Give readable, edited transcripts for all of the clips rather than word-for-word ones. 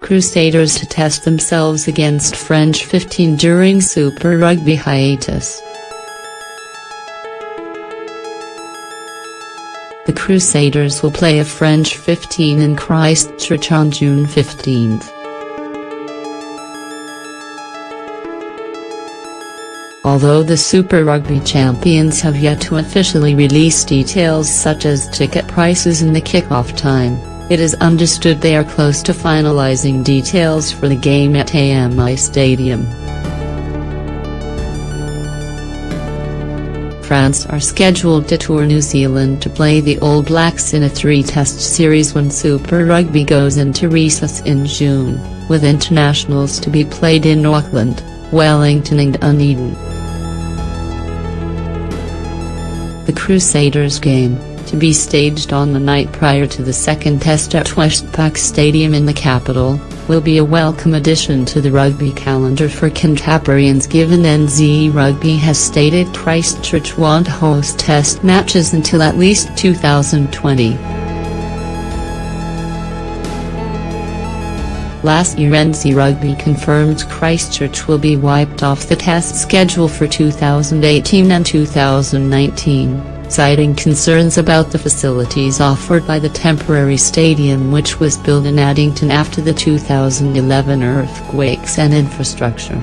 Crusaders to test themselves against French 15 during Super Rugby hiatus. The Crusaders will play a French 15 in Christchurch on June 15. Although the Super Rugby champions have yet to officially release details such as ticket prices and the kick-off time, it is understood they are close to finalizing details for the game at AMI Stadium. France are scheduled to tour New Zealand to play the All Blacks in a 3-test series when Super Rugby goes into recess in June, with internationals to be played in Auckland, Wellington and Dunedin. The Crusaders game, to be staged on the night prior to the second test at Westpac Stadium in the capital, will be a welcome addition to the rugby calendar for Cantabrians given NZ Rugby has stated Christchurch won't host test matches until at least 2020. Last year NZ Rugby confirmed Christchurch will be wiped off the test schedule for 2018 and 2019, citing concerns about the facilities offered by the temporary stadium which was built in Addington after the 2011 earthquakes and infrastructure.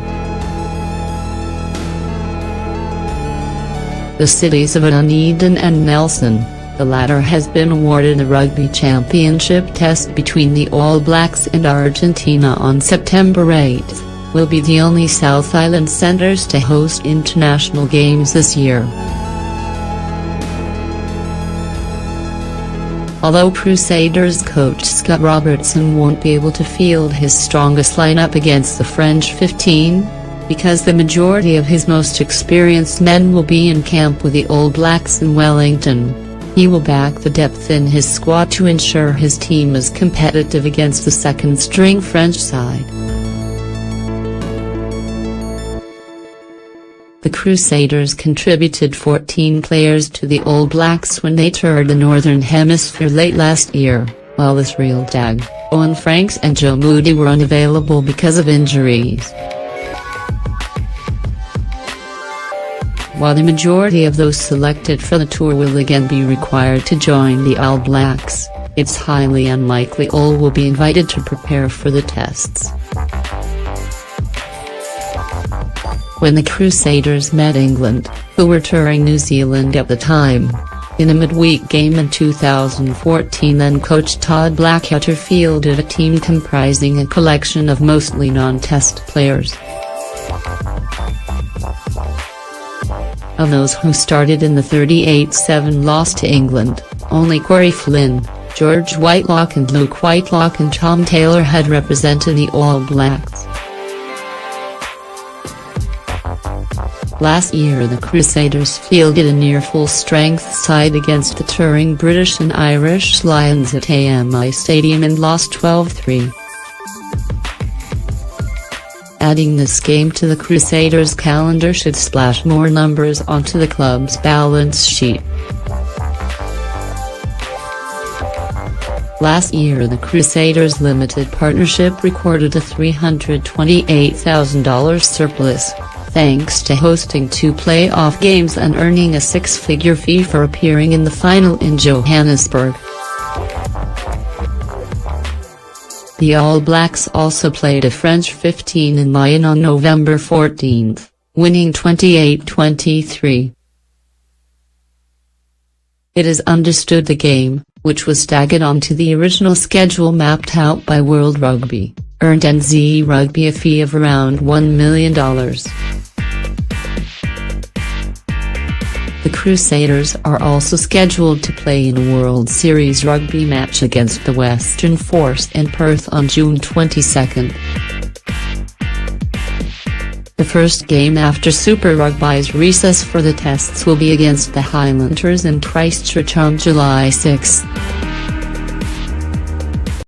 The cities of Dunedin and Nelson, the latter has been awarded the Rugby Championship test between the All Blacks and Argentina on September 8, will be the only South Island centres to host international games this year. Although Crusaders coach Scott Robertson won't be able to field his strongest lineup against the French 15, because the majority of his most experienced men will be in camp with the All Blacks in Wellington, he will back the depth in his squad to ensure his team is competitive against the second-string French side. The Crusaders contributed 14 players to the All Blacks when they toured the Northern Hemisphere late last year, while Israel Dag, Owen Franks and Joe Moody were unavailable because of injuries. While the majority of those selected for the tour will again be required to join the All Blacks, it's highly unlikely all will be invited to prepare for the tests. When the Crusaders met England, who were touring New Zealand at the time, in a midweek game in 2014, then coach Todd Blackadder fielded a team comprising a collection of mostly non-test players. Of those who started in the 38-7 loss to England, only Corey Flynn, George Whitelock and Luke Whitelock and Tom Taylor had represented the All Blacks. Last year the Crusaders fielded a near full-strength side against the touring British and Irish Lions at AMI Stadium and lost 12-3. Adding this game to the Crusaders' calendar should splash more numbers onto the club's balance sheet. Last year the Crusaders Limited Partnership recorded a $328,000 surplus, thanks to hosting 2 playoff games and earning a 6-figure fee for appearing in the final in Johannesburg. The All Blacks also played a French 15 in Lyon on November 14, winning 28-23. It is understood the game, which was staggered onto the original schedule mapped out by World Rugby, earned NZ Rugby a fee of around $1 million. The Crusaders are also scheduled to play in a World Series rugby match against the Western Force in Perth on June 22. The first game after Super Rugby's recess for the tests will be against the Highlanders in Christchurch on July 6.